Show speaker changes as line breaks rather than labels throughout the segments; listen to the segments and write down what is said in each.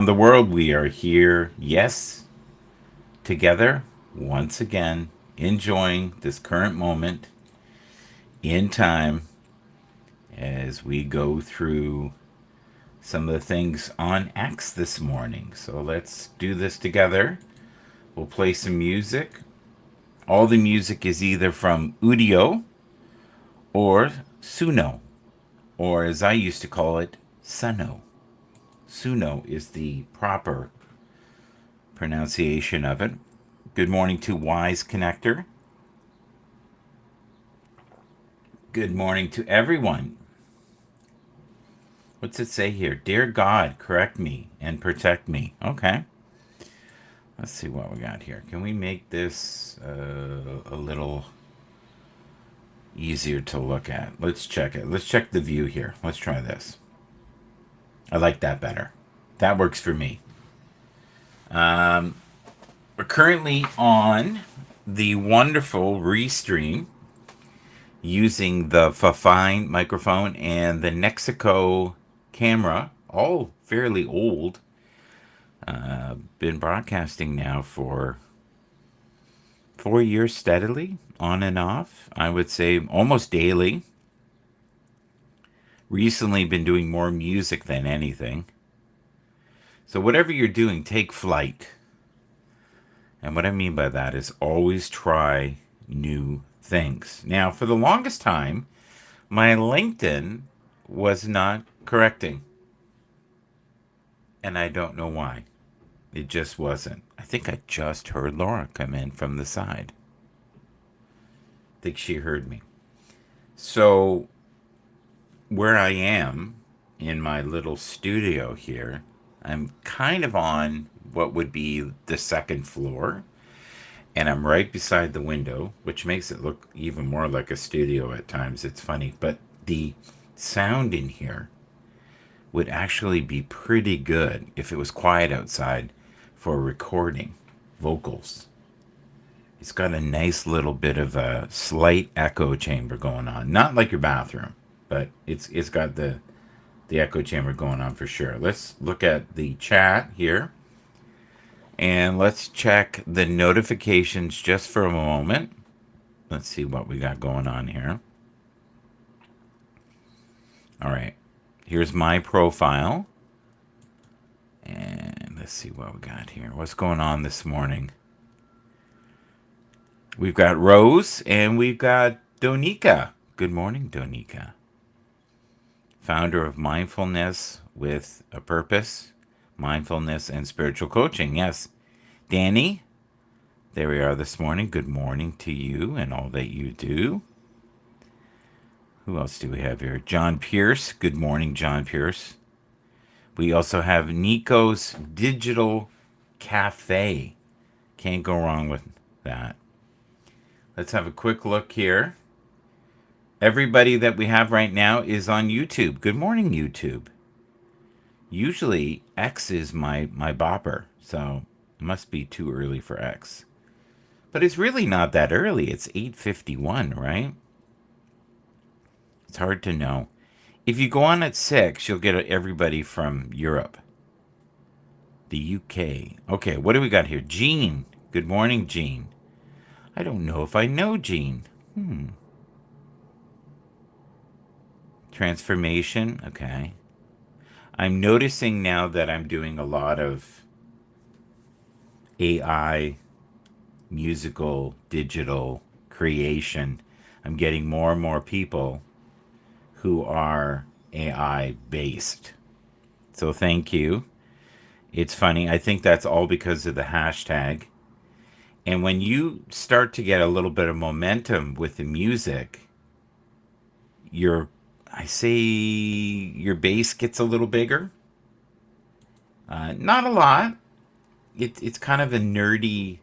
The world, we are here, yes, together once again, enjoying this current moment in time as we go through some of the things on X this morning. So let's do this together. We'll play some music. All the music is either from Udio or Suno, or as I used to call it, Suno. Suno is the proper pronunciation of it. Good morning to Wise Connector. Good morning to everyone. What's it say here? Dear God, correct me and protect me. Okay. Let's see what we got here. Can we make this a little easier to look at? Let's check it. Let's check the view here. Let's try this. I like that better. That works for me. We're currently on the wonderful Restream using the Fafine microphone and the Nexico camera, all fairly old. Been broadcasting now for 4 years steadily, on and off. I would say almost daily. Recently been doing more music than anything. So whatever you're doing, take flight. And what I mean by that is always try new things. Now, for the longest time, my LinkedIn was not correcting. And I don't know why. It just wasn't. I think I just heard Laura come in from the side. I think she heard me. So, where I am in my little studio here, I'm kind of on what would be the second floor. And I'm right beside the window, which makes it look even more like a studio at times. It's funny. But the sound in here would actually be pretty good if it was quiet outside for recording vocals. It's got a nice little bit of a slight echo chamber going on. Not like your bathroom, but it's got the echo chamber going on for sure. Let's look at the chat here. And let's check the notifications just for a moment. Let's see what we got going on here. All right. Here's my profile. And let's see what we got here. What's going on this morning? We've got Rose and we've got Donika. Good morning, Donika. Founder of Mindfulness with a Purpose, Mindfulness and Spiritual Coaching. Yes. Danny, there we are this morning. Good morning to you and all that you do. Who else do we have here? John Pierce. Good morning, John Pierce. We also have Nico's Digital Cafe. Can't go wrong with that. Let's have a quick look here. Everybody that we have right now is on YouTube. Good morning, YouTube. Usually X is my bopper, so it must be too early for X. But it's really not that early. It's 8:51, right? It's hard to know. If you go on at 6, you'll get everybody from Europe. The UK. Okay, what do we got here? Jean. Good morning, Jean. I don't know if I know Jean. Transformation. Okay. I'm noticing now that I'm doing a lot of AI, musical, digital creation. I'm getting more and more people who are AI based. So thank you. It's funny. I think that's all because of the hashtag. And when you start to get a little bit of momentum with the music, your base gets a little bigger. Not a lot. It's kind of a nerdy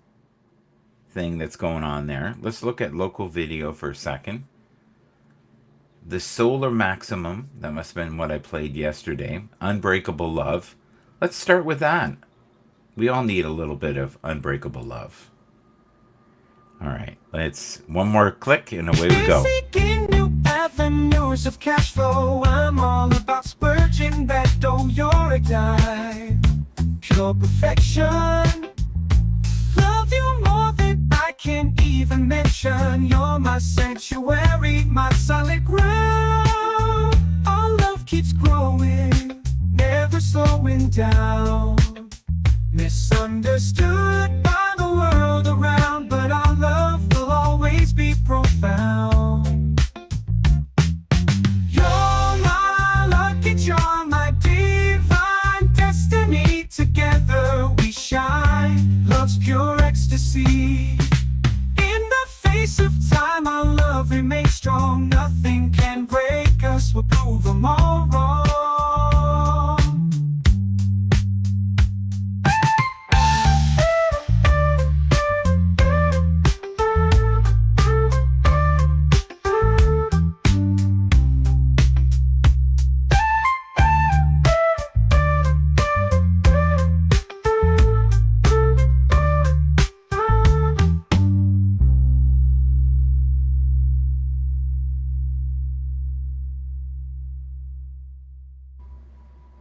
thing that's going on there. Let's look at local video for a second. The Solar Maximum, that must have been what I played yesterday. Unbreakable Love. Let's start with that. We all need a little bit of unbreakable love. All right, let's one more click and away we go.
Seeking new avenues of cash flow. I'm all about spurging that dough. You're a guy. your perfection. Love you more than I can even mention. You're my sanctuary, my solid ground. Our love keeps growing, never slowing down. Misunderstood by the world around, but our love will always be profound. You're my lucky charm, my divine destiny. Together we shine, love's pure ecstasy. In the face of time, our love remains strong. Nothing can break us, we'll prove them all wrong.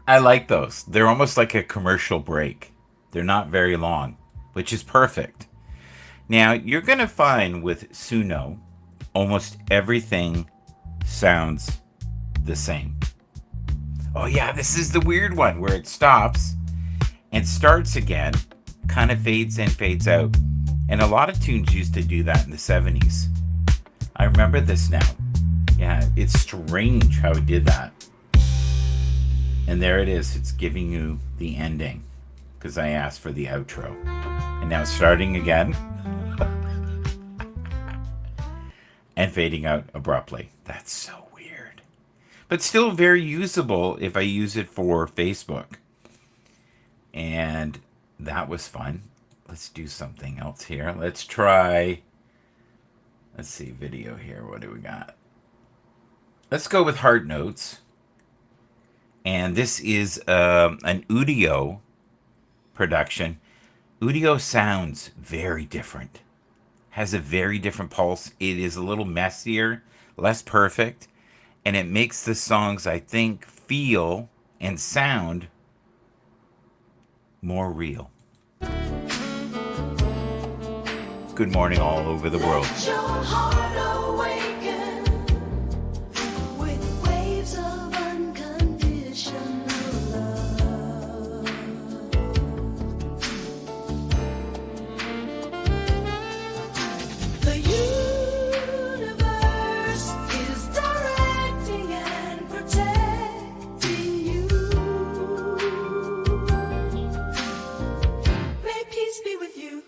I like those. They're almost like a commercial break. They're not very long, which is perfect. Now, you're going to find with Suno, almost everything sounds the same. Oh, yeah, this is the weird one where it stops and starts again, kind of fades in, fades out. And a lot of tunes used to do that in the 70s. I remember this now. Yeah, it's strange how it did that. And there it is. It's giving you the ending because I asked for the outro. And now it's starting again and fading out abruptly. That's so weird. But still very usable if I use it for Facebook. And that was fun. Let's do something else here. Let's see, video here. What do we got? Let's go with Heart Notes. And this is an Udio production. Udio sounds very different. Has a very different pulse. It is a little messier, less perfect. And it makes the songs, I think, feel and sound more real. Good morning all over the world.
Let your heart awaken with waves of unconditional love. The universe is directing and protecting you. May peace be with you.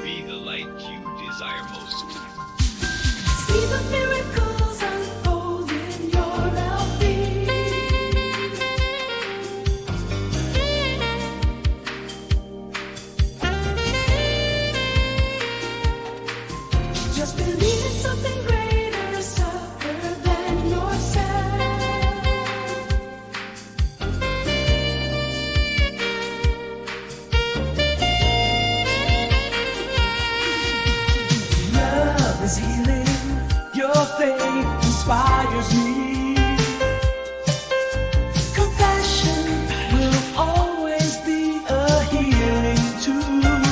Be the light you desire most.
See the miracles unfold in your just believe in something greater, suffer than yourself.
Love is healing, your faith inspires me. Compassion will always be a healing tool.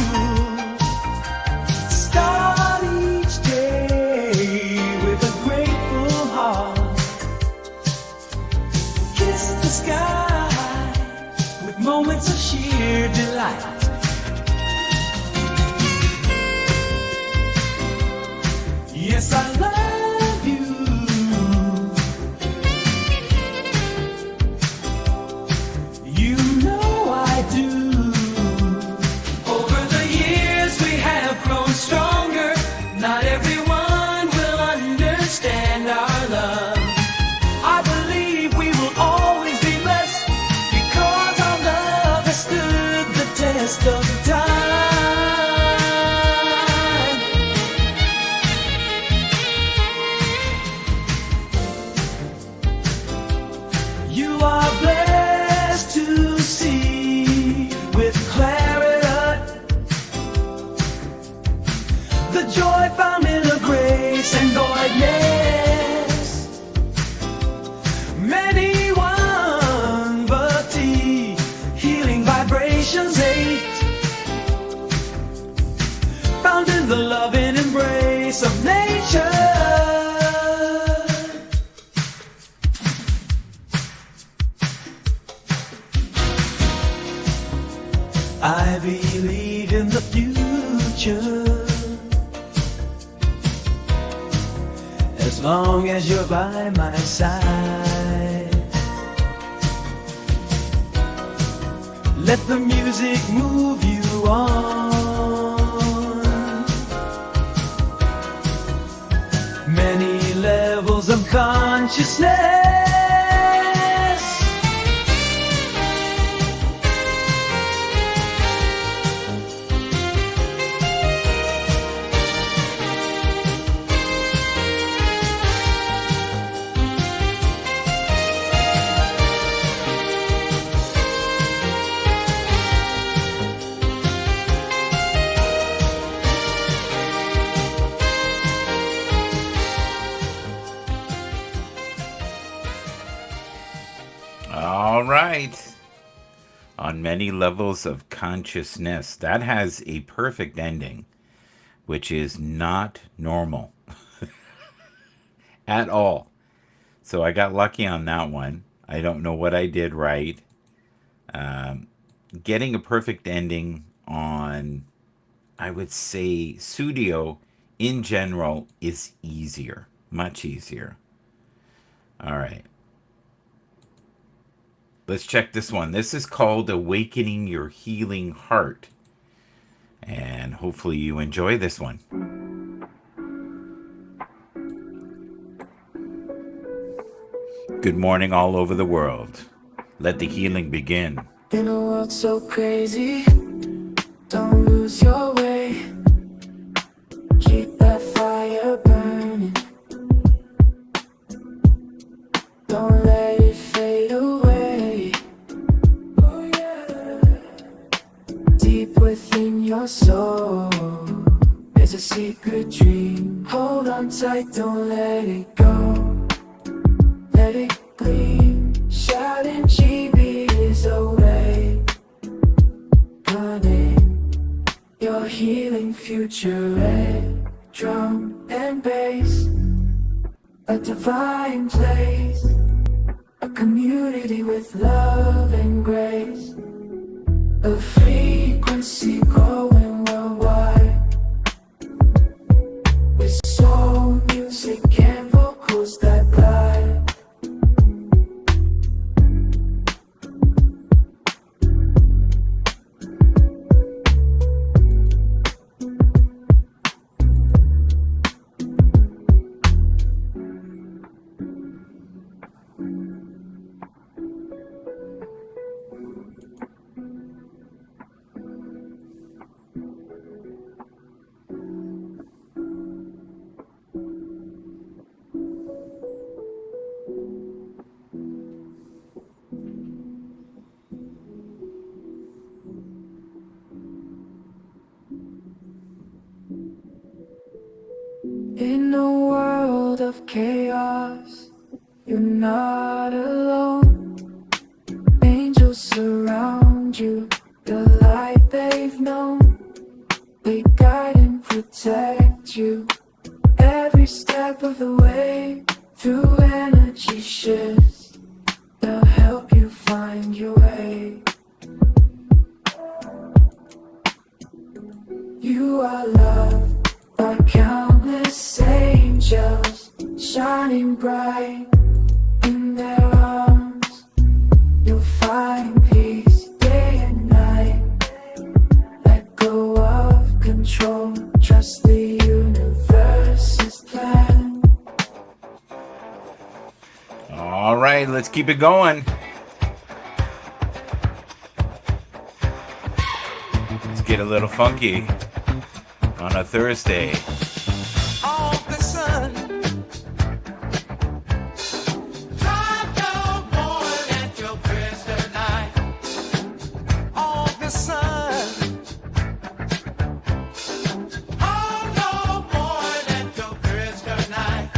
Start each day with a grateful heart. Kiss the sky with moments of sheer delight. Yes, I love you. You know I do. Over the years we have grown stronger. Not everyone will understand our love. I believe we will always be blessed because our love has stood the test of time. You are blessed to see with clarity the joy found in a grace and voidness. Many one, but the healing vibrations 8, found in the loving embrace of nature. I believe in the future, as long as you're by my side. Let the music move you on. Many levels of consciousness.
All right. On many levels of consciousness. That has a perfect ending, which is not normal at all. So I got lucky on that one. I don't know what I did right. Getting a perfect ending on, I would say, Sudio in general is easier, much easier. All right. Let's check this one. This is called Awakening Your Healing Heart. And hopefully you enjoy this one. Good morning all over the world. Let the healing begin.
In a world so crazy, don't lose your way. Keep that fire burning. Don't let it fade away. Oh yeah. Deep within your soul, there's a secret dream. Hold on tight, don't let it go. Let it gleam, shouting GBs away. Gunning your healing future, red drum and bass. A divine place, a community with love and grace. A frequency growing worldwide, with soul music and vocals that glide. In a world of chaos, you're not alone. Angels surround you, the light they've known. They guide and protect you every step of the way. Through energy shifts, they'll help you find your way. You are loved by countless angels, shining bright in their arms. You'll find peace day and night. Let go of control, trust the universe's plan.
All right, let's keep it going. Let's get a little funky on a Thursday.
All the sun, drive your boy at your kryptonite. All the sun, hold your boy at your kryptonite.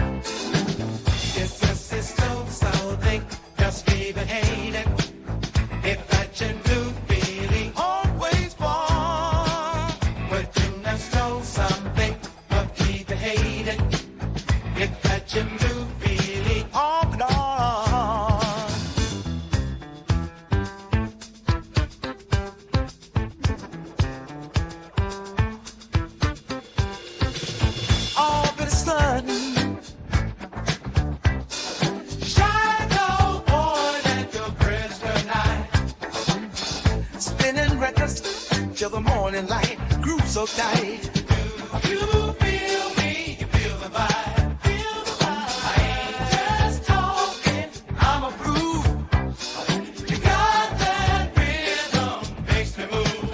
It's a system, so think the morning light. Groove so tight. You feel me, you feel the vibe. Feel the vibe. I ain't just talking, I'm a groove. You got that rhythm, makes me move.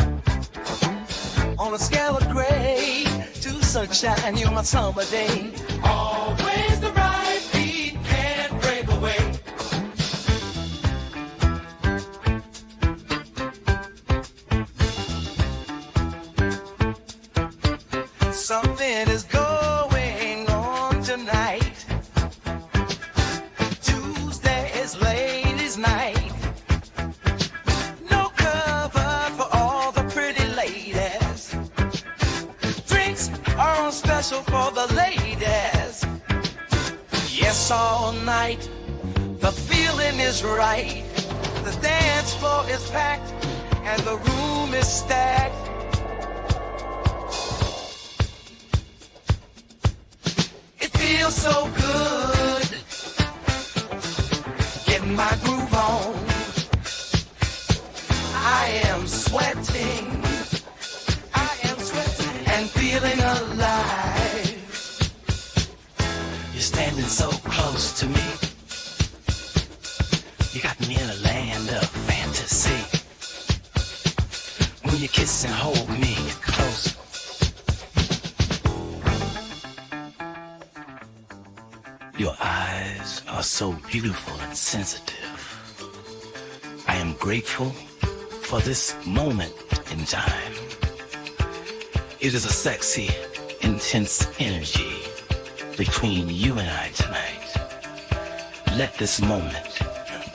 On a scale of gray to sunshine, you're my summer day. Always the right beat, can't break away. Something is going on tonight. Tuesday is ladies' night. No cover for all the pretty ladies. Drinks are on special for the ladies. Yes, all night. The feeling is right. The dance floor is packed and the room is stacked. Feels so good, getting my groove on. I am sweating, and feeling alive. You're standing so close to me. You got me in a land of fantasy. When you kiss and hold me close. Your eyes are so beautiful and sensitive. I am grateful for this moment in time. It is a sexy, intense energy between you and I tonight. Let this moment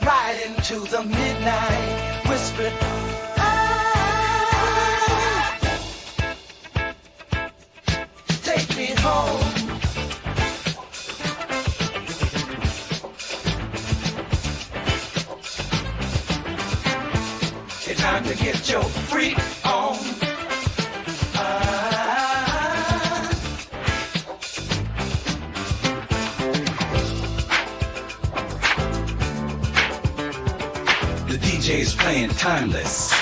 ride into the midnight whisper. Take me home. Time to get your freak on. The DJ's playing timeless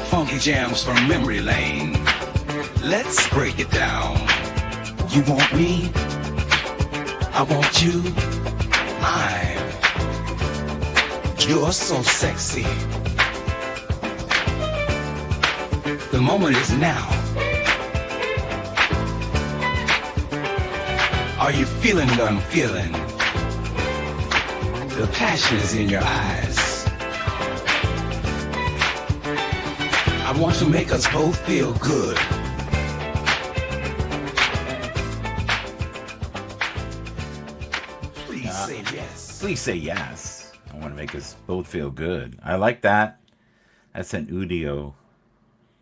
funky jams from memory lane. Let's break it down. You want me? I want you. You're so sexy. The moment is now. Are you feeling what I'm feeling? The passion is in your eyes. I want to make us both feel good. Please say yes.
Please say yes. I want to make us both feel good. I like that. That's an Udio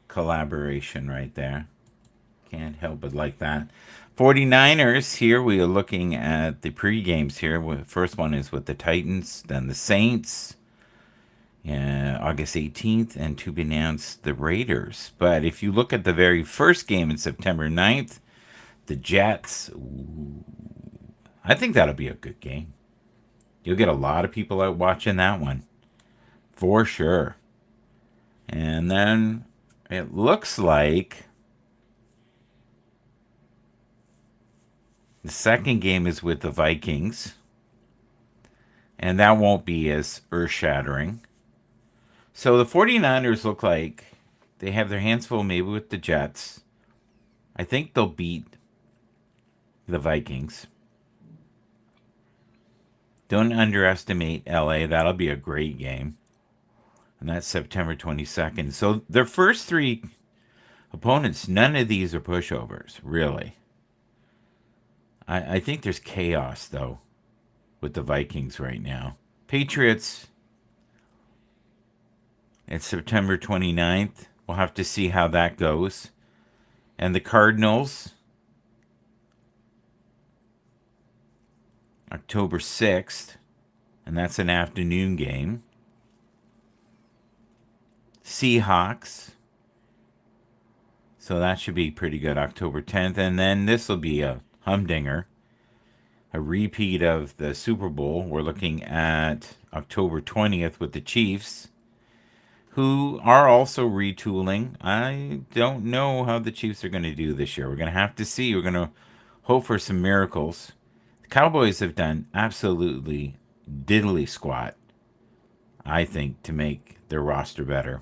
collaboration right there. Can't help but like that. 49ers here. We are looking at the pre-games here. First one is with the Titans, then the Saints. August 18th, and to be announced, the Raiders. But if you look at the very first game in September 9th, the Jets, I think that'll be a good game. You'll get a lot of people out watching that one. For sure. And then it looks like the second game is with the Vikings. And that won't be as earth-shattering. So the 49ers look like they have their hands full maybe with the Jets. I think they'll beat the Vikings. Don't underestimate LA. That'll be a great game. And that's September 22nd. So their first three opponents, none of these are pushovers, really. I think there's chaos, though, with the Vikings right now. Patriots, it's September 29th. We'll have to see how that goes. And the Cardinals, October 6th, and that's an afternoon game. Seahawks, so that should be pretty good, October 10th. And then this will be a humdinger, a repeat of the Super Bowl. We're looking at October 20th with the Chiefs, who are also retooling. I don't know how the Chiefs are going to do this year. We're going to have to see. We're going to hope for some miracles. The Cowboys have done absolutely diddly squat, I think, to make their roster better.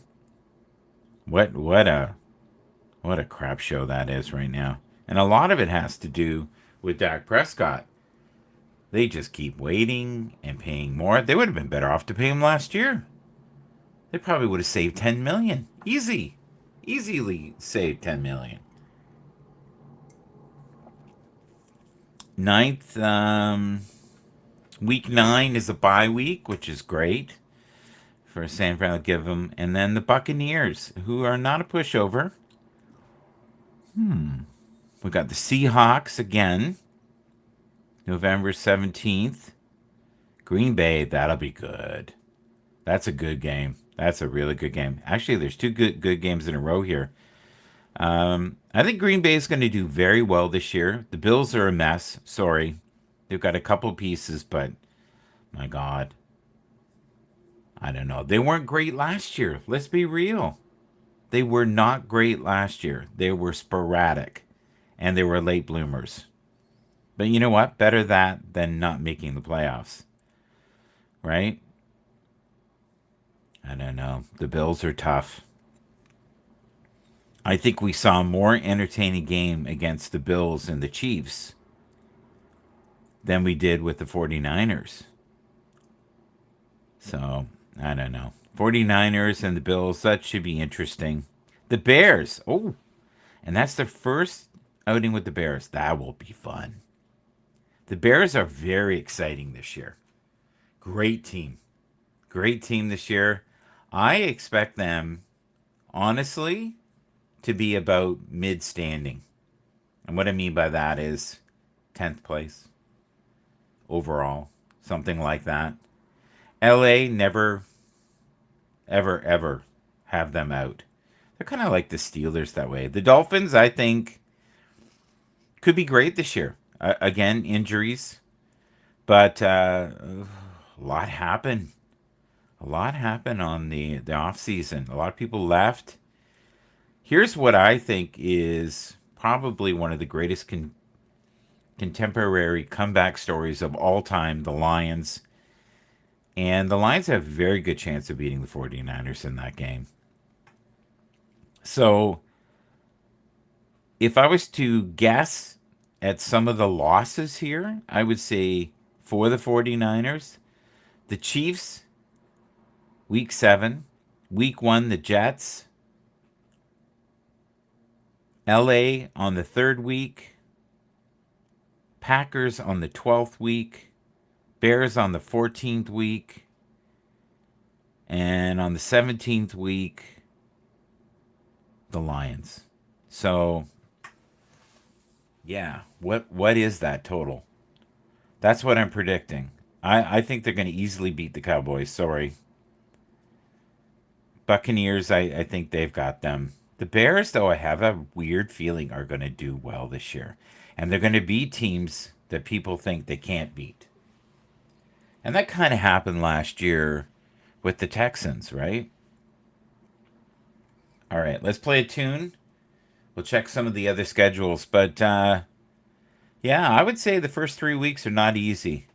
What a crap show that is right now. And a lot of it has to do with Dak Prescott. They just keep waiting and paying more. They would have been better off to pay him last year. They probably would have saved 10 million. Easy. Easily saved 10 million. Ninth, week 9 is a bye week, which is great for San Fran to give them. And then the Buccaneers, who are not a pushover. We got the Seahawks again, November 17th. Green Bay, that'll be good. That's a good game. That's a really good game. Actually, there's two good games in a row here. I think Green Bay is going to do very well this year. The Bills are a mess. Sorry. They've got a couple pieces, but my God. I don't know. They weren't great last year. Let's be real. They were not great last year. They were sporadic, and they were late bloomers. But you know what? Better that than not making the playoffs. Right? I don't know. The Bills are tough. I think we saw a more entertaining game against the Bills and the Chiefs than we did with the 49ers. So, I don't know. 49ers and the Bills, that should be interesting. The Bears. Oh, and that's their first outing with the Bears. That will be fun. The Bears are very exciting this year. Great team. Great team this year. I expect them, honestly, to be about mid-standing. And what I mean by that is 10th place overall, something like that. LA never, ever, ever have them out. They're kind of like the Steelers that way. The Dolphins, I think, could be great this year. Again, injuries. But a lot happened. A lot happened on the off season. A lot of people left. Here's what I think is probably one of the greatest contemporary comeback stories of all time, the Lions. And the Lions have a very good chance of beating the 49ers in that game. So, if I was to guess at some of the losses here, I would say for the 49ers, the Chiefs, week 7, week 1, the Jets, LA on the 3rd week, Packers on the 12th week, Bears on the 14th week, and on the 17th week, the Lions. So, yeah, what is that total? That's what I'm predicting. I think they're going to easily beat the Cowboys. Sorry. Buccaneers, I think they've got them. The Bears, though, I have a weird feeling are going to do well this year. And they're going to beat teams that people think they can't beat. And that kind of happened last year with the Texans, right? All right, let's play a tune. We'll check some of the other schedules. But, yeah, I would say the first 3 weeks are not easy.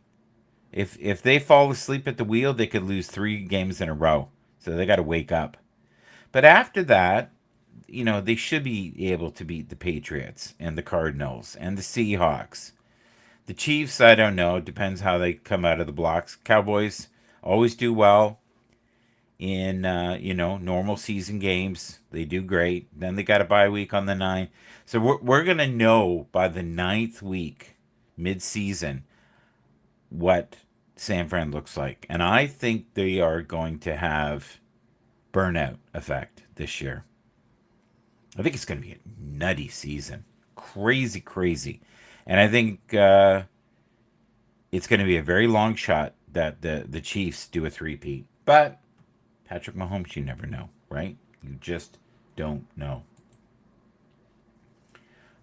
If they fall asleep at the wheel, they could lose 3 games in a row. So they got to wake up. But after that, they should be able to beat the Patriots and the Cardinals and the Seahawks. The Chiefs, I don't know. Depends how they come out of the blocks. Cowboys always do well in, normal season games. They do great. Then they got a bye week on the 9th. So we're going to know by the 9th week, mid-season, what San Fran looks like. And I think they are going to have burnout effect this year. I think it's going to be a nutty season. Crazy, crazy. And I think it's going to be a very long shot that the Chiefs do a three-peat. But Patrick Mahomes, you never know, right? You just don't know.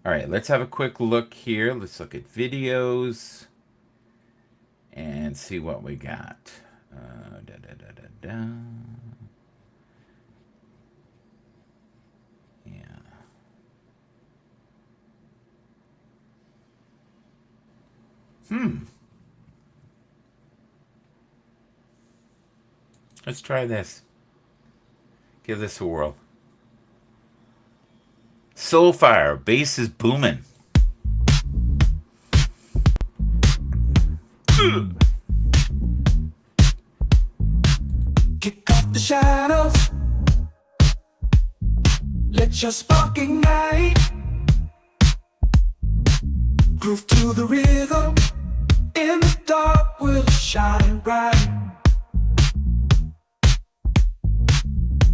All right, let's have a quick look here. Let's look at videos and see what we got. Da, da, da, da, da. Let's try this. Give this a whirl. Soulfire, bass is booming.
Kick off the shadows. Let your spark ignite. Groove to the rhythm. In the dark we'll shine bright.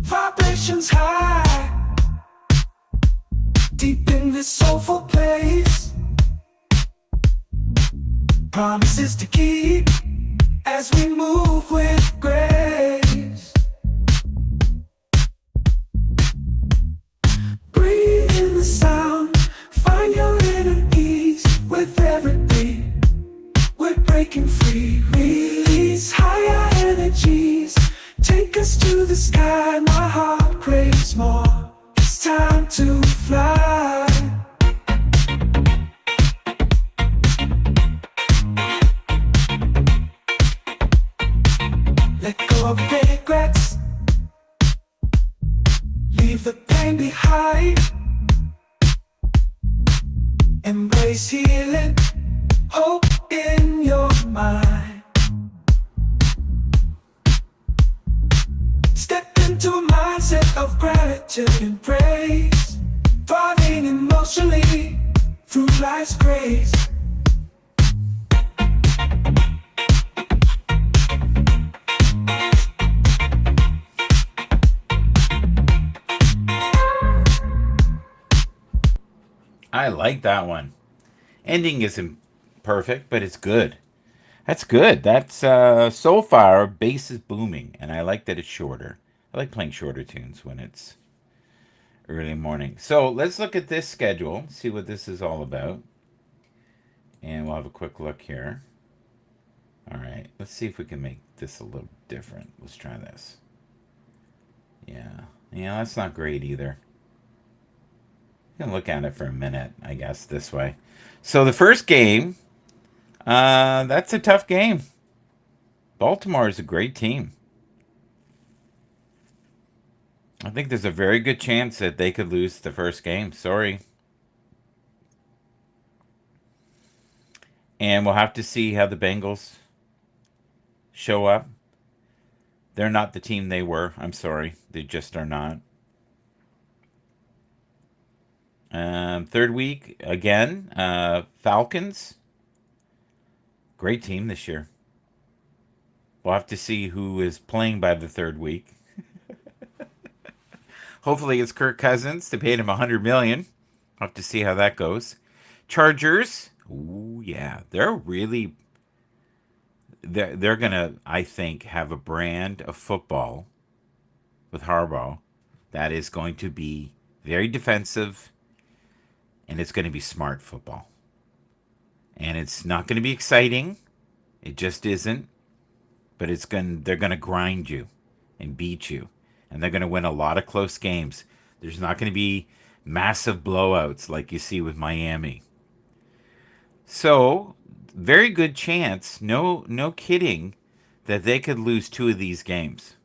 Vibrations high. Deep in this soulful place. Promises to keep as we move with grace. Breathe in the sound, find your inner ease. With every beat, we're breaking free. Release higher energies, take us to the sky. My heart craves more, it's time to fly. Let go of regrets, leave the pain behind. Embrace healing, hope in your mind. Step into a mindset of gratitude and praise, thriving emotionally through life's grace.
I like that one. Ending isn't perfect, but it's good. That's good. That's Soulfire, bass is booming, and I like that it's shorter. I like playing shorter tunes when it's early morning. So let's look at this schedule, see what this is all about. And we'll have a quick look here. All right, let's see if we can make this a little different. Let's try this. Yeah, that's not great either. You can look at it for a minute, I guess, this way. So the first game, that's a tough game. Baltimore is a great team. I think there's a very good chance that they could lose the first game. Sorry. And we'll have to see how the Bengals show up. They're not the team they were. I'm sorry. They just are not. Third week, again, Falcons. Great team this year. We'll have to see who is playing by the third week. Hopefully it's Kirk Cousins. They paid him $100 million. We'll have to see how that goes. Chargers. Ooh, yeah. They're going to, I think, have a brand of football with Harbaugh that is going to be very defensive, and it's going to be smart football. And it's not going to be exciting. It just isn't. But they're going to grind you and beat you. And they're going to win a lot of close games. There's not going to be massive blowouts like you see with Miami. So, very good chance, no kidding, that they could lose 2 of these games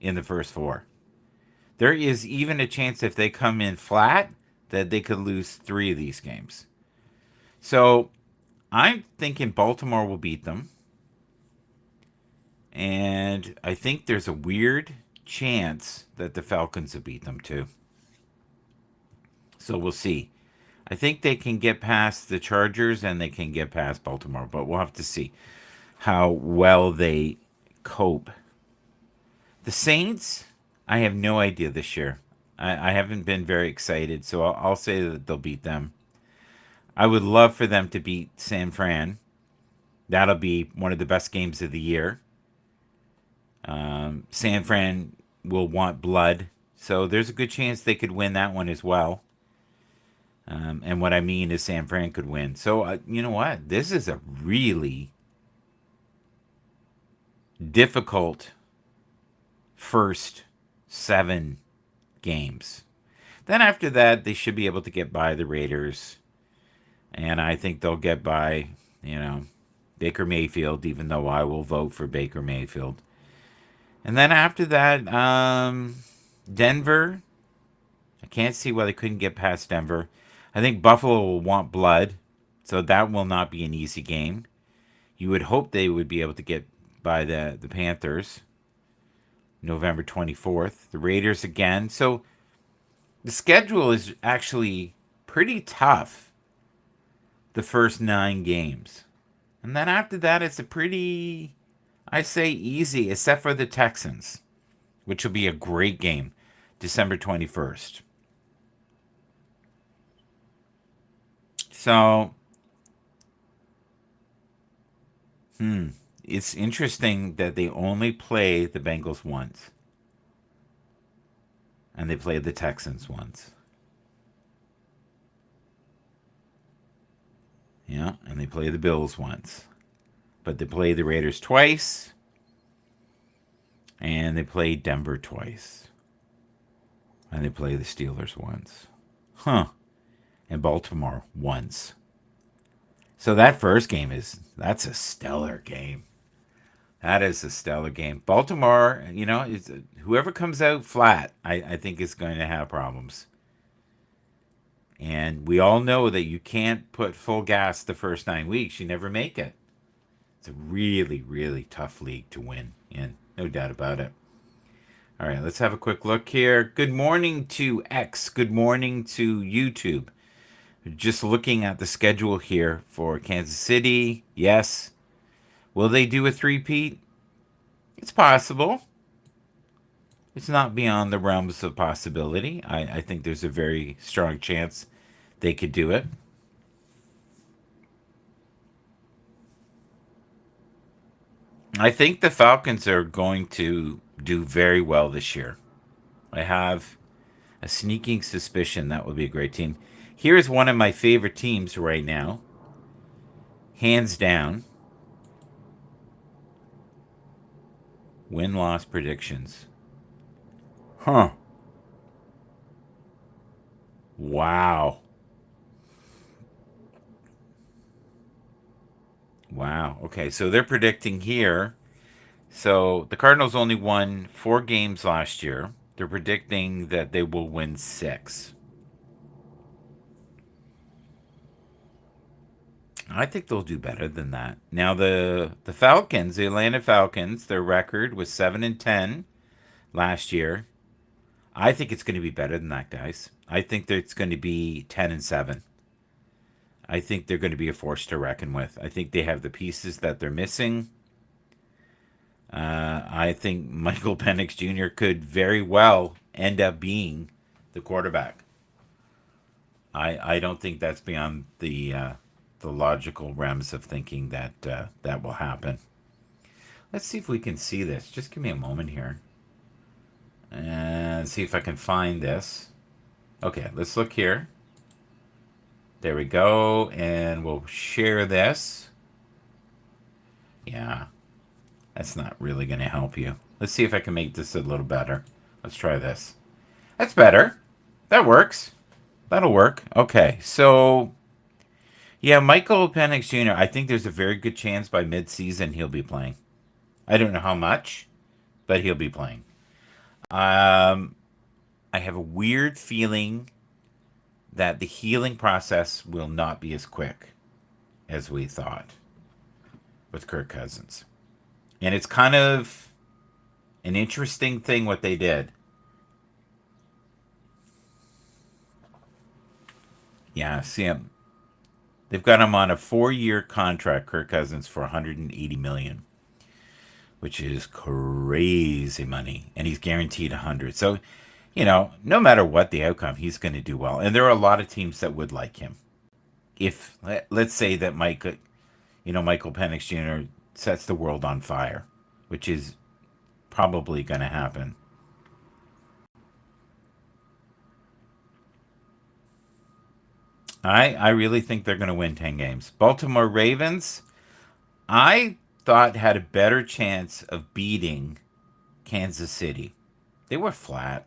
in the first 4. There is even a chance if they come in flat that they could lose 3 of these games. So, I'm thinking Baltimore will beat them. And I think there's a weird chance that the Falcons will beat them too. So we'll see. I think they can get past the Chargers and they can get past Baltimore, but we'll have to see how well they cope. The Saints, I have no idea this year. I haven't been very excited, so I'll say that they'll beat them. I would love for them to beat San Fran. That'll be one of the best games of the year. San Fran will want blood, so there's a good chance they could win that one as well. And what I mean is San Fran could win. So, you know what? This is a really difficult first 7 games. Then after that, they should be able to get by the Raiders. And I think they'll get by, Baker Mayfield, even though I will vote for Baker Mayfield. And then after that, Denver. I can't see why they couldn't get past Denver. I think Buffalo will want blood, so that will not be an easy game. You would hope they would be able to get by the Panthers November 24th. The Raiders again. So the schedule is actually pretty tough the first 9 games. And then after that, it's a pretty, I say, easy, except for the Texans, which will be a great game, December 21st. So, it's interesting that they only play the Bengals once, and they play the Texans once. Yeah, and they play the Bills once. But they play the Raiders twice, and they play Denver twice. And they play the Steelers once. Huh. And Baltimore once. So that first game that's a stellar game. That is a stellar game. Baltimore, whoever comes out flat, I think is going to have problems. And we all know that you can't put full gas the first 9 weeks. You never make it. It's a really, really tough league to win in. No doubt about it. All right, let's have a quick look here. Good morning to X. Good morning to YouTube. Just looking at the schedule here for Kansas City. Yes. Will they do a three-peat? It's possible. It's not beyond the realms of possibility. I think there's a very strong chance they could do it. I think the Falcons are going to do very well this year. I have a sneaking suspicion that will be a great team. Here's one of my favorite teams right now. Hands down. Win-loss predictions. Huh. Wow. Wow. Okay, so they're predicting here. So the Cardinals only won 4 games last year. They're predicting that they will win 6. I think they'll do better than that. Now the Falcons, the Atlanta Falcons, their record was 7-10 last year. I think it's going to be better than that, guys. I think that it's going to be 10-7. I think they're going to be a force to reckon with. I think they have the pieces that they're missing. I think Michael Penix Jr. could very well end up being the quarterback. I don't think that's beyond the logical realms of thinking that that will happen. Let's see if we can see this. Just give me a moment here. And see if I can find this. Okay, let's look here. There we go. And we'll share this. Yeah. That's not really going to help you. Let's see if I can make this a little better. Let's try this. That's better. That works. That'll work. Okay, so yeah, Michael Penix Jr., I think there's a very good chance by mid-season he'll be playing. I don't know how much, but he'll be playing. I have a weird feeling that the healing process will not be as quick as we thought with Kirk Cousins. And it's kind of an interesting thing what they did. Yeah, see him. They've got him on a 4-year contract, Kirk Cousins, for $180 million, which is crazy money, and he's guaranteed 100. So, no matter what the outcome, he's going to do well. And there are a lot of teams that would like him. If let's say that Michael Penix Jr. sets the world on fire, which is probably going to happen. I really think they're going to win 10 games. Baltimore Ravens, I thought had a better chance of beating Kansas City. They were flat.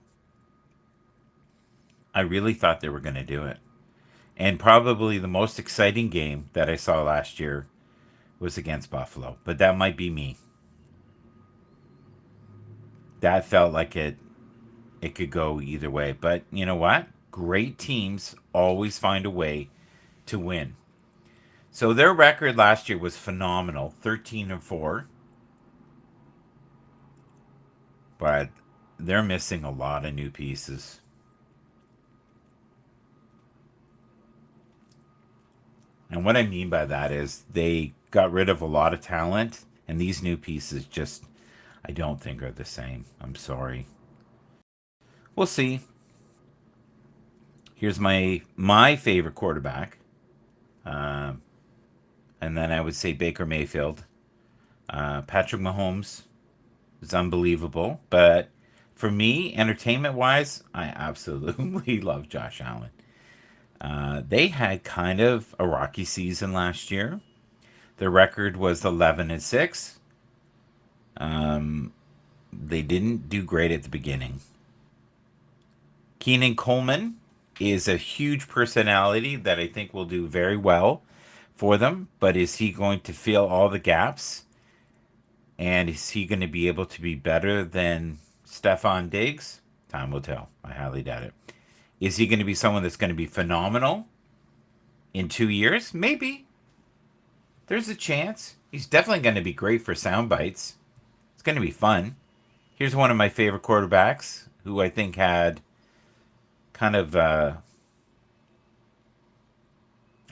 I really thought they were going to do it. And probably the most exciting game that I saw last year was against Buffalo, but that might be me. That felt like it could go either way. But you know what? Great teams always find a way to win. So their record last year was phenomenal, 13-4, but they're missing a lot of new pieces. And what I mean by that is they got rid of a lot of talent, and these new pieces just, I don't think, are the same. I'm sorry. We'll see. Here's my favorite quarterback, and then I would say Baker Mayfield. Patrick Mahomes is unbelievable, but for me, entertainment wise, I absolutely love Josh Allen. They had kind of a rocky season last year. Their record was 11-6. They didn't do great at the beginning. Keenan Coleman is a huge personality that I think will do very well for them, but is he going to fill all the gaps? And is he going to be able to be better than Stephon Diggs? Time will tell. I highly doubt it. Is he going to be someone that's going to be phenomenal in 2 years? Maybe. There's a chance. He's definitely going to be great for sound bites. It's going to be fun. Here's one of my favorite quarterbacks who I think had kind of a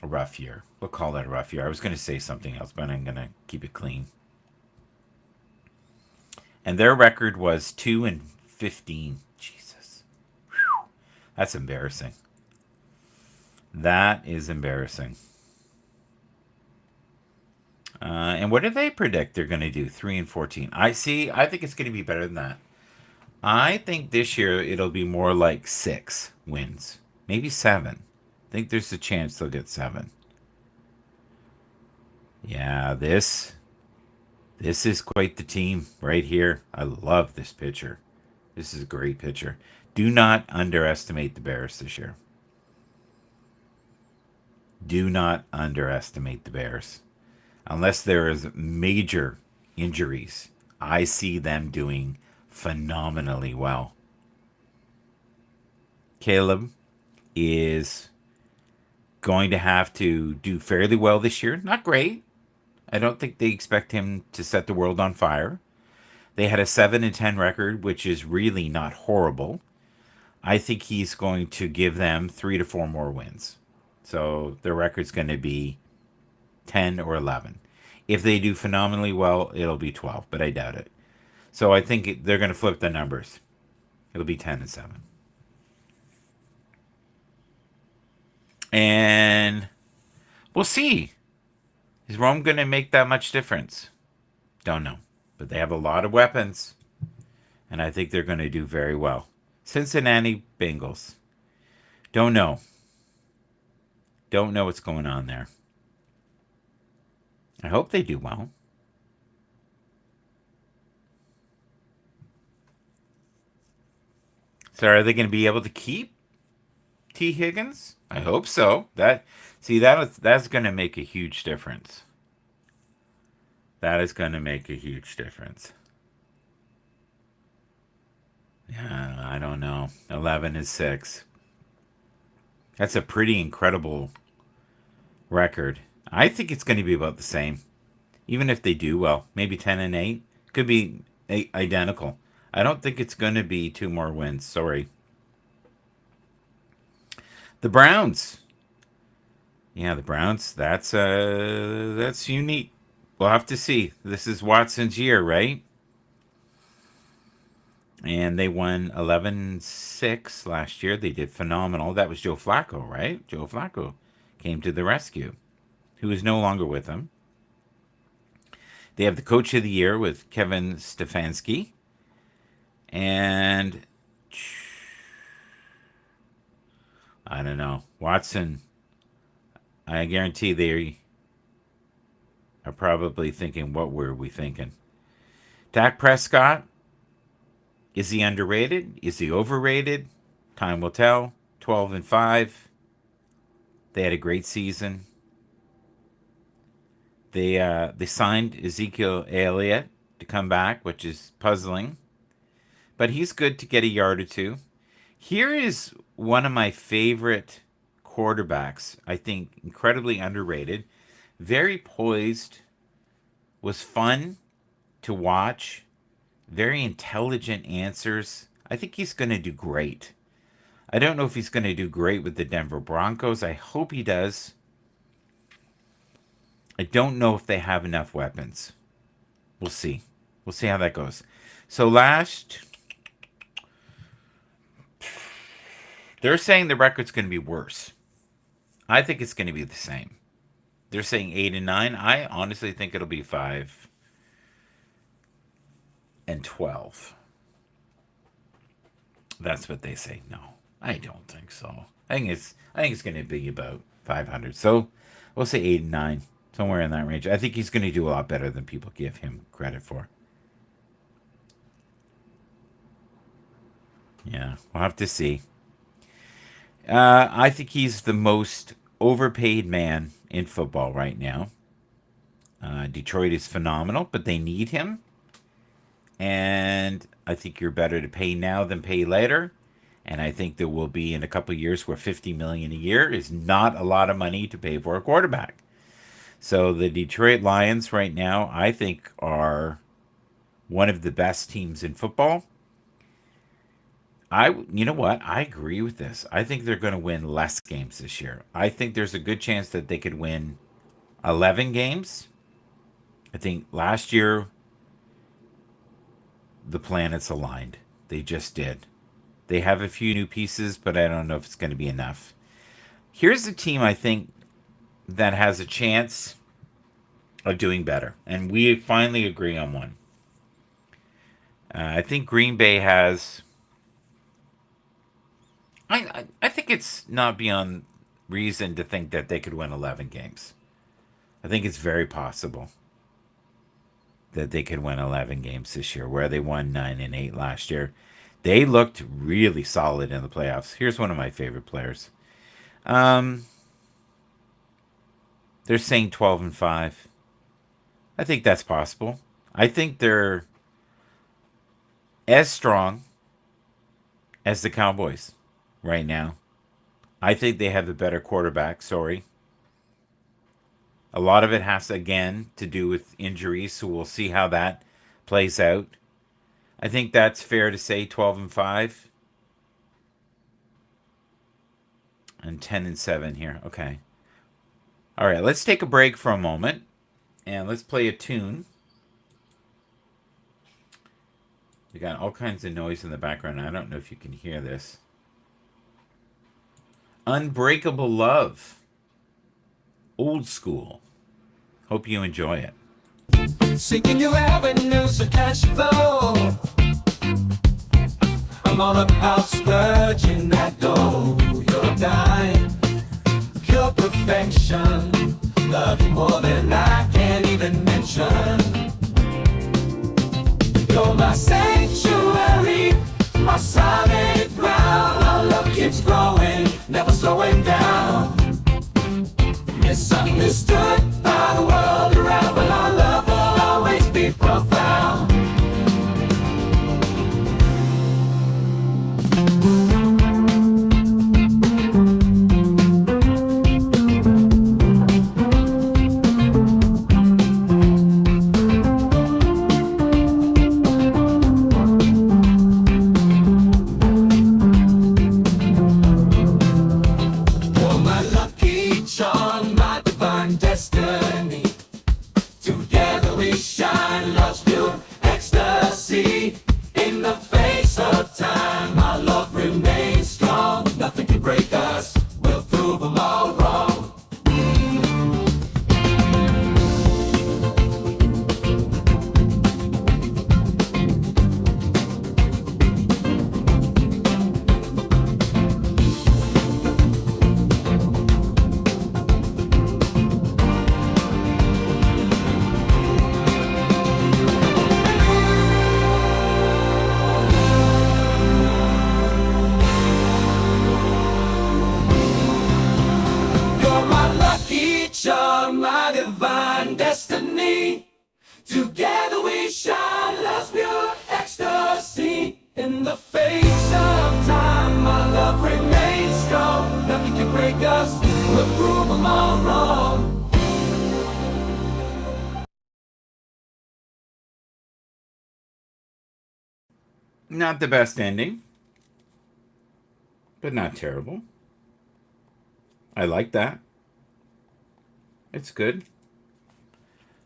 rough year. We'll call that a rough year. I was going to say something else, but I'm going to keep it clean. And their record was 2-15. Jesus. Whew. That's embarrassing. That is embarrassing. And what do they predict they're going to do? 3-14. I think it's going to be better than that. I think this year it'll be more like 6 wins, maybe 7. I think there's a chance they'll get 7. Yeah, this is quite the team right here. I love this pitcher. This is a great pitcher. Do not underestimate the Bears this year. Do not underestimate the Bears. Unless there is major injuries, I see them doing phenomenally well. Caleb is going to have to do fairly well this year. Not great. I don't think they expect him to set the world on fire. They had a 7-10 record, which is really not horrible. I think he's going to give them 3 to 4 more wins. So their record's going to be 10 or 11. If they do phenomenally well, it'll be 12, but I doubt it. So I think they're going to flip the numbers. It'll be 10-7. And we'll see. Is Rome going to make that much difference? Don't know. But they have a lot of weapons. And I think they're going to do very well. Cincinnati Bengals. Don't know. Don't know what's going on there. I hope they do well. So are they going to be able to keep T. Higgins? I hope so. That's going to make a huge difference. That is going to make a huge difference. Yeah, I don't know. 11-6. That's a pretty incredible record. I think it's going to be about the same. Even if they do well, maybe 10-8. Could be identical. I don't think it's going to be 2 more wins. Sorry. The Browns. Yeah, the Browns. That's unique. We'll have to see. This is Watson's year, right? And they won 11-6 last year. They did phenomenal. That was Joe Flacco, right? Joe Flacco came to the rescue, who is no longer with them. They have the Coach of the Year with Kevin Stefanski. And I don't know. Watson, I guarantee they are probably thinking, what were we thinking? Dak Prescott, is he underrated? Is he overrated? Time will tell. 12-5. They had a great season. They signed Ezekiel Elliott to come back, which is puzzling, but he's good to get a yard or two. Here is one of my favorite quarterbacks. I think incredibly underrated, very poised, was fun to watch, very intelligent answers. I think he's going to do great. I don't know if he's going to do great with the Denver Broncos. I hope he does. I don't know if they have enough weapons. We'll see. We'll see how that goes. So last, they're saying the record's going to be worse. I think it's going to be the same. They're saying 8-9. I honestly think it'll be 5-12. That's what they say. No, I don't think so. I think it's going to be about 500. So we'll say 8-9, somewhere in that range. I think he's going to do a lot better than people give him credit for. Yeah, we'll have to see. I think he's the most overpaid man in football right now. Detroit is phenomenal, but they need him. And I think you're better to pay now than pay later. And I think there will be in a couple of years where $50 million a year is not a lot of money to pay for a quarterback. So the Detroit Lions right now, I think, are one of the best teams in football. You know what? I agree with this. I think they're going to win less games this year. I think there's a good chance that they could win 11 games. I think last year the planets aligned. They just did. They have a few new pieces, but I don't know if it's going to be enough. Here's a team I think that has a chance of doing better, and we finally agree on one. I think Green Bay has. I think it's not beyond reason to think that they could win 11 games. I think it's very possible that they could win 11 games this year, where they won 9-8 last year. They looked really solid in the playoffs. Here's one of my favorite players. They're saying 12-5. I think that's possible. I think they're as strong as the Cowboys right now. I think they have a better quarterback. Sorry. A lot of it has, again, to do with injuries, so we'll see how that plays out. I think that's fair to say 12-5. And 10-7 here. Okay. All right, let's take a break for a moment, and let's play a tune. We got all kinds of noise in the background. I don't know if you can hear this. Unbreakable Love. Old school. Hope you enjoy it.
Seeking new avenues of cash flow. I'm all about splurging that dough. You're a dime, pure perfection. Love you more than I can even mention. You're my sanctuary, my solid ground. Our love keeps growing, never slowing down. Misunderstood by the world around, but our love will always be profound. You're my lucky charm, my divine destiny. divine destiny. Together we shine, love's pure ecstasy. In the face of time, our love remains strong. Nothing can break us, we'll prove them all wrong.
Not the best ending, but not terrible. I like that. It's good.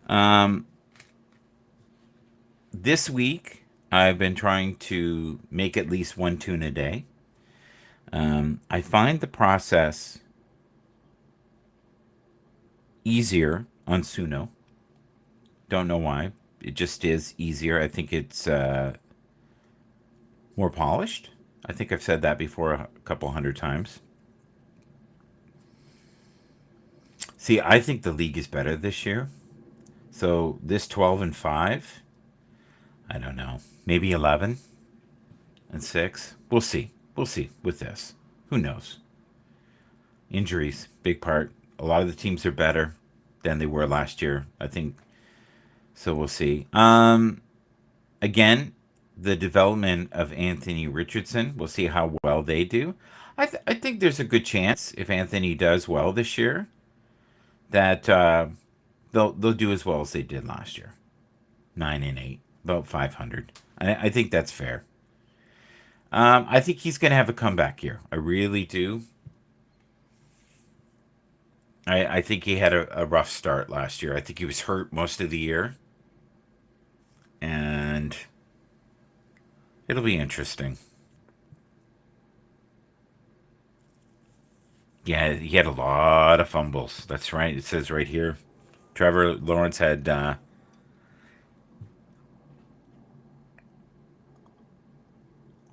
Um, this week, I've been trying to make at least one tune a day. I find the process easier on Suno. Don't know why. It just is easier. I think it's more polished. I think I've said that before a couple hundred times. See, I think the league is better this year. So this 12-5, I don't know, maybe 11-6. We'll see. We'll see with this. Who knows? Injuries, big part. A lot of the teams are better than they were last year. I think so. We'll see. Again, the development of Anthony Richardson. We'll see how well they do. I think there's a good chance if Anthony does well this year that they'll do as well as they did last year, 9-8, about 500. I think that's fair. I think he's going to have a comeback year. I really do. I think he had a rough start last year. I think he was hurt most of the year. And it'll be interesting. Yeah, he had a lot of fumbles. That's right. It says right here. Trevor Lawrence had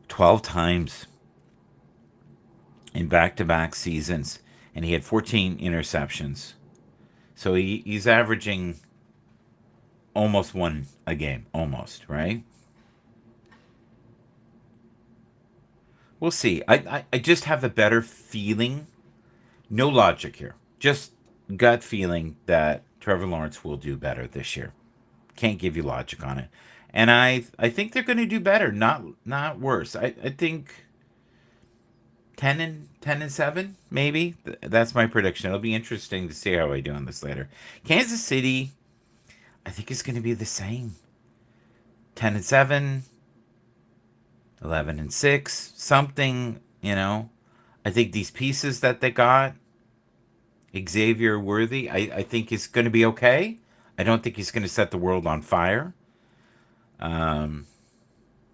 12 times in back-to-back seasons, and he had 14 interceptions. So he's averaging almost one a game, almost, right? We'll see. I just have a better feeling, no logic here, just gut feeling that Trevor Lawrence will do better this year. Can't give you logic on it. And I think they're going to do better, not worse. I think 10-7 maybe. That's my prediction. It'll be interesting to see how I do on this later. Kansas City, I think it's going to be the same. 10-7, 11-6, something, I think these pieces that they got, Xavier Worthy, I think is going to be okay. I don't think he's going to set the world on fire. I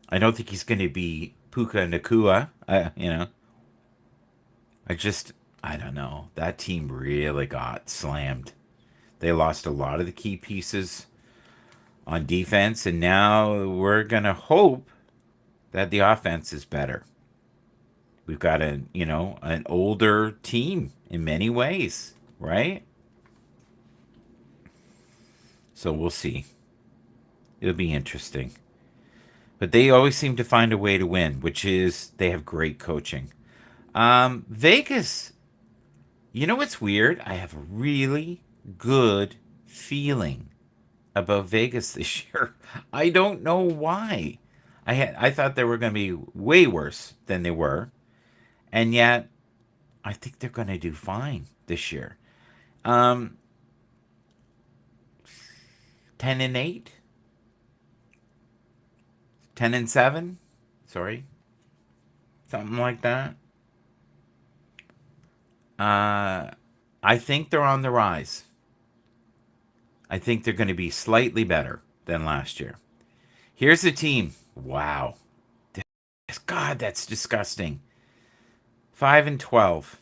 don't think he's going to be Puka Nakua. I don't know. That team really got slammed. They lost a lot of the key pieces on defense, and now we're going to hope that the offense is better. We've got an older team in many ways, right? So we'll see. It'll be interesting. But they always seem to find a way to win, which is they have great coaching. Vegas, what's weird? I have a really good feeling about Vegas this year. I don't know why. I thought they were going to be way worse than they were, and yet I think they're going to do fine this year. 10-8, 10-7. Sorry, something like that. I think they're on the rise. I think they're going to be slightly better than last year. Here's the team. Wow. God, that's disgusting. 5-12.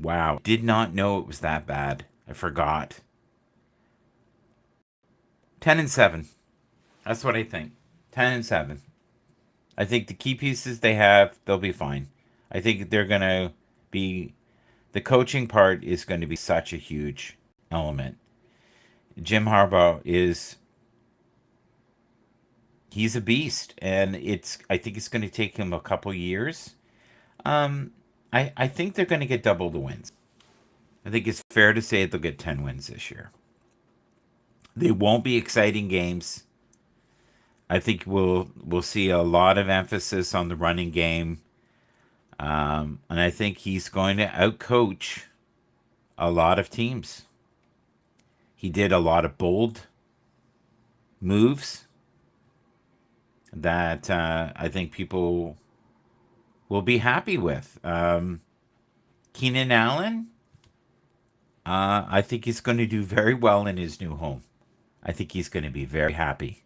Wow. Did not know it was that bad. I forgot. 10-7. That's what I think. 10-7. I think the key pieces they have, they'll be fine. I think they're going to be... The coaching part is going to be such a huge element. Jim Harbaugh is... He's a beast, and I think it's going to take him a couple years. I think they're going to get double the wins. I think it's fair to say they'll get 10 wins this year. They won't be exciting games. I think we'll see a lot of emphasis on the running game, and I think he's going to outcoach a lot of teams. He did a lot of bold moves that I think people will be happy with. Keenan Allen, I think he's going to do very well in his new home. I think he's going to be very happy.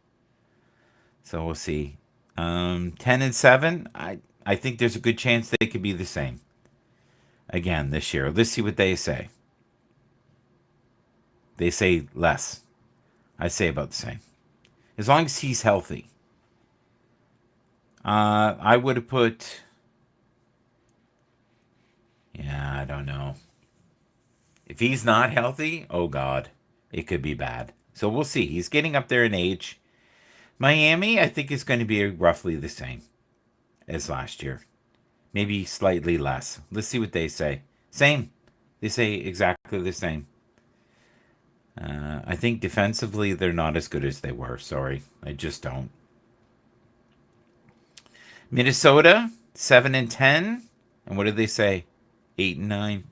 So we'll see. 10-7. I think there's a good chance they could be the same again this year. Let's see what they say. They say less. I say about the same. As long as he's healthy. I would have put. Yeah, I don't know. If he's not healthy, oh God, it could be bad. So we'll see. He's getting up there in age. Miami, I think, is going to be roughly the same as last year. Maybe slightly less. Let's see what they say. Same. They say exactly the same. I think defensively they're not as good as they were. Sorry. I just don't. Minnesota, 7-10. And what did they say? 8-9.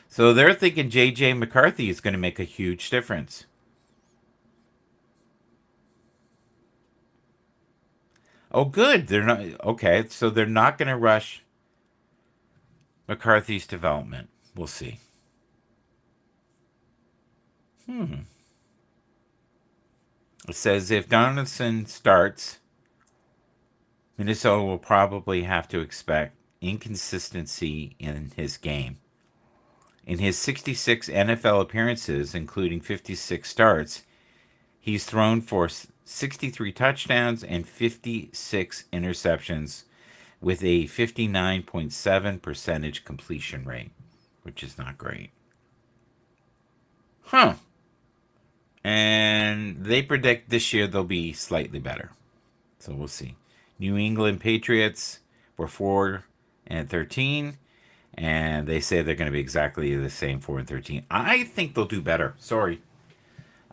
So they're thinking J.J. McCarthy is going to make a huge difference. Oh, good. They're not okay. So they're not going to rush McCarthy's development. We'll see. It says if Donaldson starts, Minnesota will probably have to expect inconsistency in his game. In his 66 NFL appearances, including 56 starts, he's thrown for 63 touchdowns and 56 interceptions with a 59.7% completion rate, which is not great. And they predict this year they'll be slightly better. So we'll see. New England Patriots were 4-13. And they say they're going to be exactly the same 4-13. I think they'll do better. Sorry.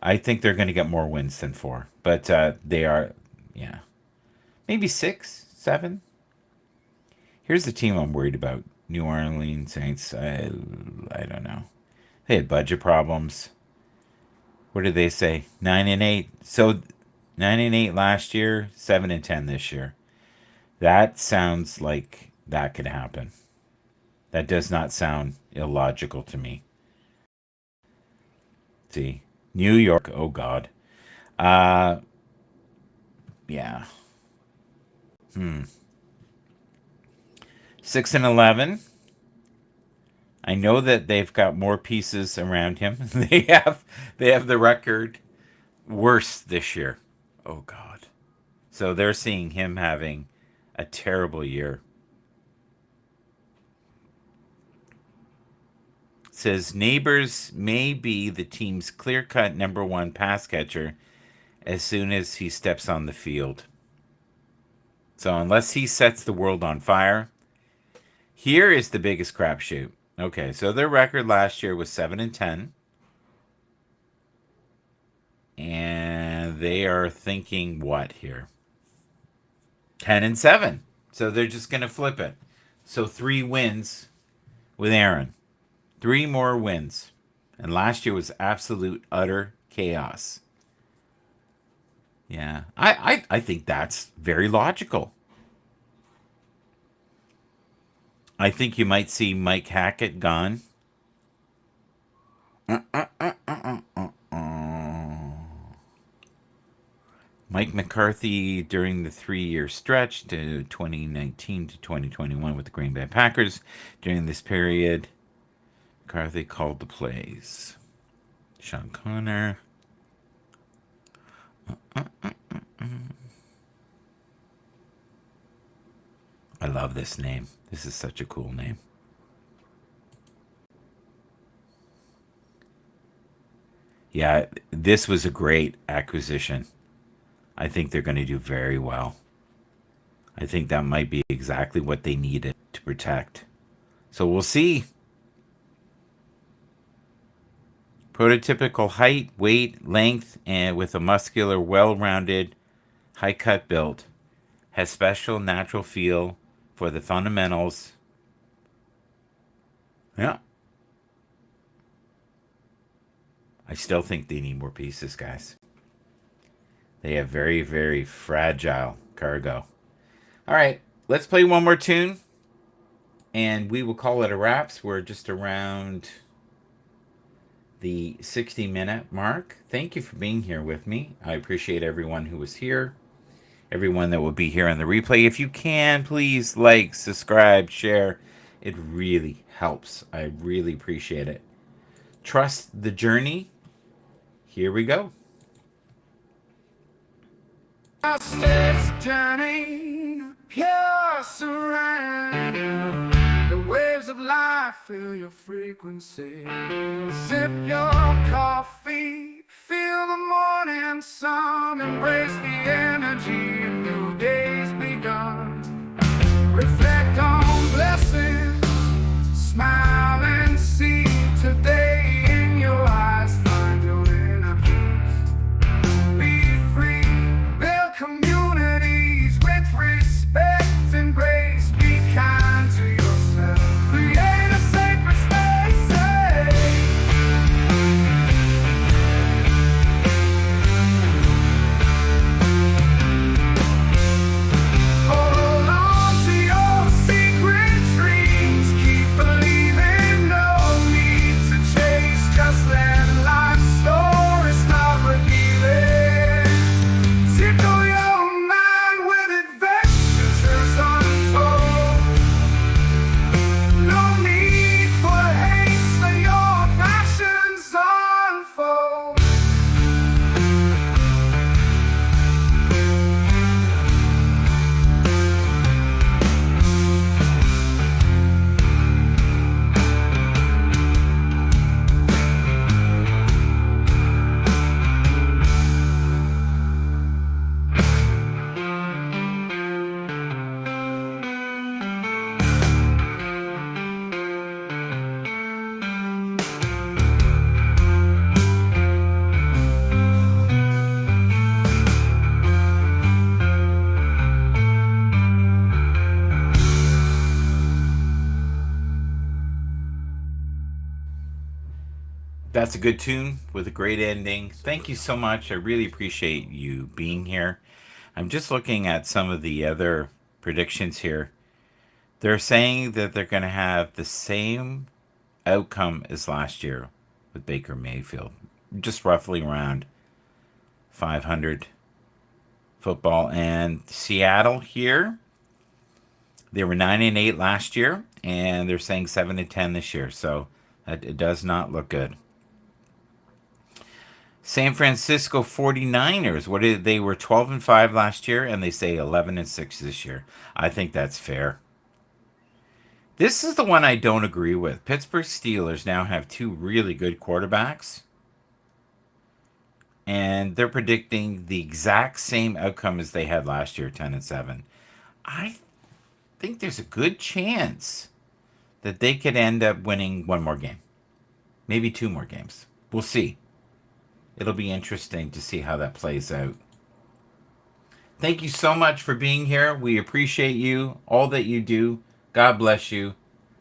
I think they're going to get more wins than 4. But they are, yeah. Maybe 6, 7. Here's the team I'm worried about. New Orleans Saints. I don't know. They had budget problems. What did they say? 9-8. So 9-8 last year, 7-10 this year. That sounds like that could happen. That does not sound illogical to me. See, New York. Oh God. Yeah. 6-11. I know that they've got more pieces around him. They have the record worse this year. Oh God. So they're seeing him having a terrible year. Says Neighbors may be the team's clear-cut number one pass catcher as soon as he steps on the field. So unless he sets the world on fire, here is the biggest crapshoot. Okay, so their record last year was 7-10. And they are thinking what here? 10-7. So they're just going to flip it. So 3 wins with Aaron. 3 more wins. And last year was absolute, utter chaos. Yeah. I think that's very logical. I think you might see Mike Hackett gone. Mike McCarthy during the 3-year stretch to 2019 to 2021 with the Green Bay Packers. During this period, McCarthy called the plays. Sean Connor. I love this name. This is such a cool name. Yeah, this was a great acquisition. I think they're going to do very well. I think that might be exactly what they needed to protect. So we'll see. Prototypical height, weight, length, and with a muscular, well-rounded, high-cut build. Has special natural feel for the fundamentals. Yeah. I still think they need more pieces, guys. They have very, very fragile cargo. All right, let's play one more tune, and we will call it a wraps. We're just around the 60-minute mark. Thank you for being here with me. I appreciate everyone who was here, everyone that will be here on the replay. If you can, please like, subscribe, share. It really helps. I really appreciate it. Trust the journey. Here we go.
Steps turning, pure surrender. The waves of life fill your frequency. Sip your coffee, feel the morning sun. Embrace the energy, a new day's begun. Reflect on blessings, smile and see today in your eyes. Find your inner peace. Be free. Build communities with respect and grace. Be kind to yourself. Create a sacred space. Hold on to your secret dreams. Keep believing. No need to chase. Just let life's story start revealing. Tickle your mind with adventures untold. No need for haste, let your passions unfold.
That's a good tune with a great ending. Thank you so much. I really appreciate you being here. I'm just looking at some of the other predictions here. They're saying that they're going to have the same outcome as last year with Baker Mayfield, just roughly around 500 football. And Seattle here, they were 9-8 last year, and they're saying 7-10 this year. So it does not look good. San Francisco 49ers, they were 12-5 last year, and they say 11-6 this year. I think that's fair. This is the one I don't agree with. Pittsburgh Steelers now have two really good quarterbacks, and they're predicting the exact same outcome as they had last year, 10-7. I think there's a good chance that they could end up winning one more game, maybe two more games. We'll see. It'll be interesting to see how that plays out. Thank you so much for being here. We appreciate you, all that you do. God bless you.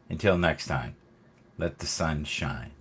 Until next time, let the sun shine.